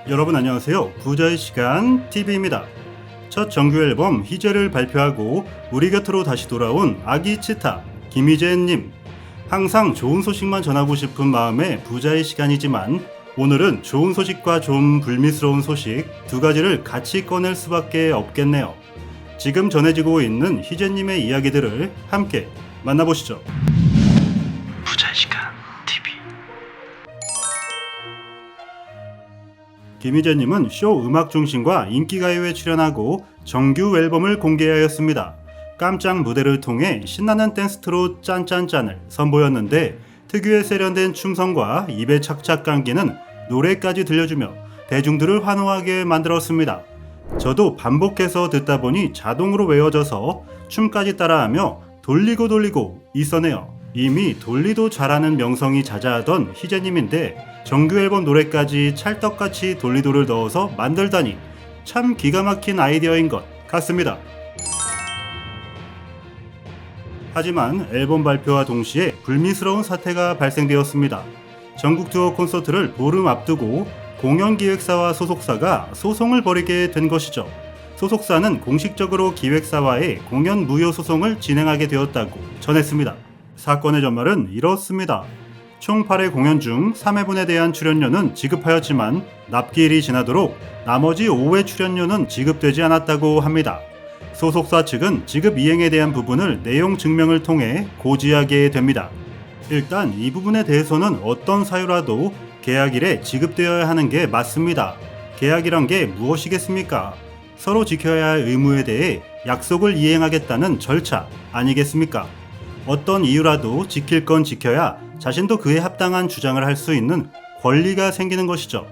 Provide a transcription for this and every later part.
여러분 안녕하세요. 부자의 시간 TV입니다. 첫 정규 앨범 희재를 발표하고 우리 곁으로 다시 돌아온 아기 치타 김희재님. 항상 좋은 소식만 전하고 싶은 마음에 부자의 시간이지만 오늘은 좋은 소식과 좀 불미스러운 소식 두 가지를 같이 꺼낼 수밖에 없겠네요. 지금 전해지고 있는 희재님의 이야기들을 함께 만나보시죠. 부자의 시간 TV. 김희재님은 쇼 음악중심과 인기가요에 출연하고 정규 앨범을 공개하였습니다. 깜짝 무대를 통해 신나는 댄스트로 짠짠짠을 선보였는데 특유의 세련된 춤성과 입에 착착 감기는 노래까지 들려주며 대중들을 환호하게 만들었습니다. 저도 반복해서 듣다 보니 자동으로 외워져서 춤까지 따라하며 돌리고 있었네요. 이미 돌리도 잘하는 명성이 자자하던 희재님인데 정규 앨범 노래까지 찰떡같이 돌리도를 넣어서 만들다니 참 기가 막힌 아이디어인 것 같습니다. 하지만 앨범 발표와 동시에 불미스러운 사태가 발생되었습니다. 전국 투어 콘서트를 보름 앞두고 공연기획사와 소속사가 소송을 벌이게 된 것이죠. 소속사는 공식적으로 기획사와의 공연 무효 소송을 진행하게 되었다고 전했습니다. 사건의 전말은 이렇습니다. 총 8회 공연 중 3회분에 대한 출연료는 지급하였지만 납기일이 지나도록 나머지 5회 출연료는 지급되지 않았다고 합니다. 소속사 측은 지급 이행에 대한 부분을 내용 증명을 통해 고지하게 됩니다. 일단 이 부분에 대해서는 어떤 사유라도 계약일에 지급되어야 하는 게 맞습니다. 계약이란 게 무엇이겠습니까? 서로 지켜야 할 의무에 대해 약속을 이행하겠다는 절차 아니겠습니까? 어떤 이유라도 지킬 건 지켜야 자신도 그에 합당한 주장을 할 수 있는 권리가 생기는 것이죠.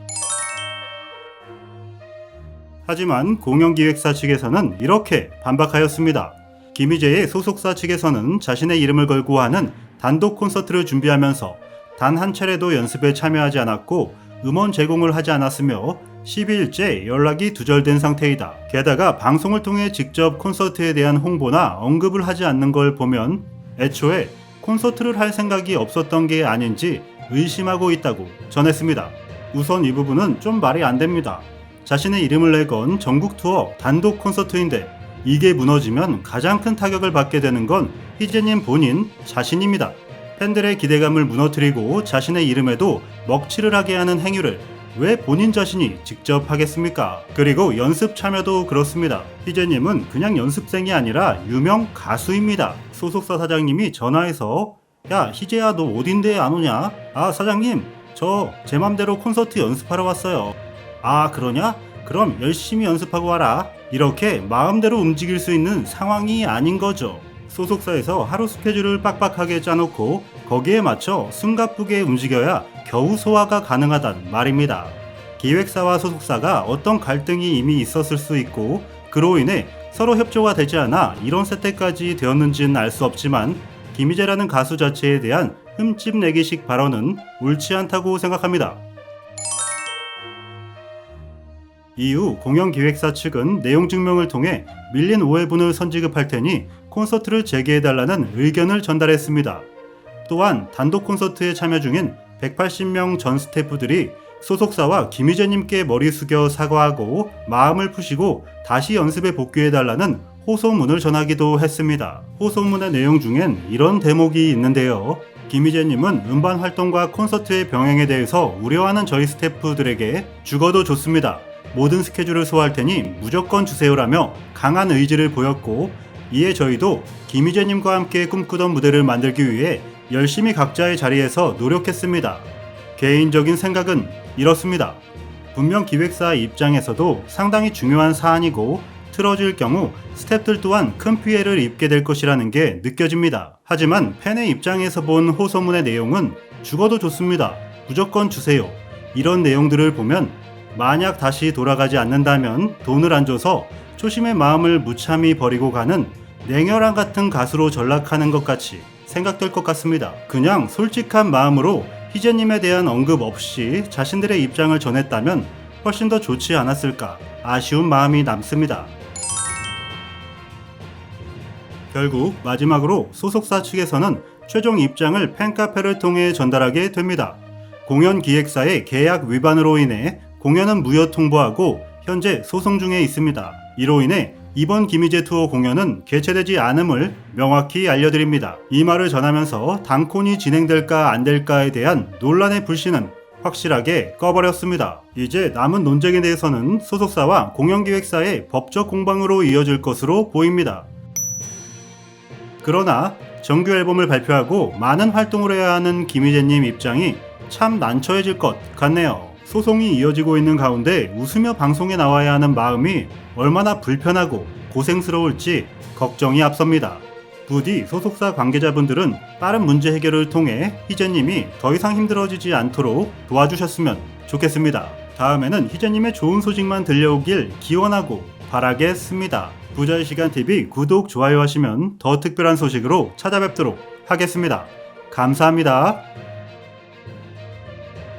하지만 공연기획사 측에서는 이렇게 반박하였습니다. 김희재의 소속사 측에서는 자신의 이름을 걸고 하는 단독 콘서트를 준비하면서 단 한 차례도 연습에 참여하지 않았고 음원 제공을 하지 않았으며 10일째 연락이 두절된 상태이다. 게다가 방송을 통해 직접 콘서트에 대한 홍보나 언급을 하지 않는 걸 보면 애초에 콘서트를 할 생각이 없었던 게 아닌지 의심하고 있다고 전했습니다. 우선 이 부분은 좀 말이 안 됩니다. 자신의 이름을 내건 전국 투어 단독 콘서트인데 이게 무너지면 가장 큰 타격을 받게 되는 건 희재님 본인 자신입니다. 팬들의 기대감을 무너뜨리고 자신의 이름에도 먹칠을 하게 하는 행위를 왜 본인 자신이 직접 하겠습니까? 그리고 연습 참여도 그렇습니다. 희재님은 그냥 연습생이 아니라 유명 가수입니다. 소속사 사장님이 전화해서 야 희재야 너 어딘데 안 오냐? 아 사장님 저 제 맘대로 콘서트 연습하러 왔어요. 아 그러냐? 그럼 열심히 연습하고 와라. 이렇게 마음대로 움직일 수 있는 상황이 아닌 거죠. 소속사에서 하루 스케줄을 빡빡하게 짜놓고 거기에 맞춰 숨가쁘게 움직여야 겨우 소화가 가능하단 말입니다. 기획사와 소속사가 어떤 갈등이 이미 있었을 수 있고 그로 인해 서로 협조가 되지 않아 이런 사태까지 되었는지는 알 수 없지만 김희재라는 가수 자체에 대한 흠집 내기식 발언은 옳지 않다고 생각합니다. 이후 공연기획사 측은 내용 증명을 통해 밀린 5회분을 선지급할 테니 콘서트를 재개해달라는 의견을 전달했습니다. 또한 단독 콘서트에 참여 중인 180명 전 스태프들이 소속사와 김희재님께 머리 숙여 사과하고 마음을 푸시고 다시 연습에 복귀해달라는 호소문을 전하기도 했습니다. 호소문의 내용 중엔 이런 대목이 있는데요. 김희재님은 음반 활동과 콘서트의 병행에 대해서 우려하는 저희 스태프들에게 죽어도 좋습니다. 모든 스케줄을 소화할 테니 무조건 주세요라며 강한 의지를 보였고 이에 저희도 김희재님과 함께 꿈꾸던 무대를 만들기 위해 열심히 각자의 자리에서 노력했습니다. 개인적인 생각은 이렇습니다. 분명 기획사 입장에서도 상당히 중요한 사안이고 틀어질 경우 스태프들 또한 큰 피해를 입게 될 것이라는 게 느껴집니다. 하지만 팬의 입장에서 본 호소문의 내용은 죽어도 좋습니다. 무조건 주세요. 이런 내용들을 보면 만약 다시 돌아가지 않는다면 돈을 안 줘서 초심의 마음을 무참히 버리고 가는 냉혈한 같은 가수로 전락하는 것 같이 생각될 것 같습니다. 그냥 솔직한 마음으로 희재님에 대한 언급 없이 자신들의 입장을 전했다면 훨씬 더 좋지 않았을까 아쉬운 마음이 남습니다. 결국 마지막으로 소속사 측에서는 최종 입장을 팬카페를 통해 전달하게 됩니다. 공연 기획사의 계약 위반으로 인해 공연은 무효 통보하고 현재 소송 중에 있습니다. 이로 인해 이번 김희재 투어 공연은 개최되지 않음을 명확히 알려드립니다. 이 말을 전하면서 단콘이 진행될까 안 될까에 대한 논란의 불씨는 확실하게 꺼버렸습니다. 이제 남은 논쟁에 대해서는 소속사와 공연기획사의 법적 공방으로 이어질 것으로 보입니다. 그러나 정규 앨범을 발표하고 많은 활동을 해야 하는 김희재님 입장이 참 난처해질 것 같네요. 소송이 이어지고 있는 가운데 웃으며 방송에 나와야 하는 마음이 얼마나 불편하고 고생스러울지 걱정이 앞섭니다. 부디 소속사 관계자분들은 빠른 문제 해결을 통해 희재님이 더 이상 힘들어지지 않도록 도와주셨으면 좋겠습니다. 다음에는 희재님의 좋은 소식만 들려오길 기원하고 바라겠습니다. 부자의 시간 TV 구독, 좋아요 하시면 더 특별한 소식으로 찾아뵙도록 하겠습니다. 감사합니다.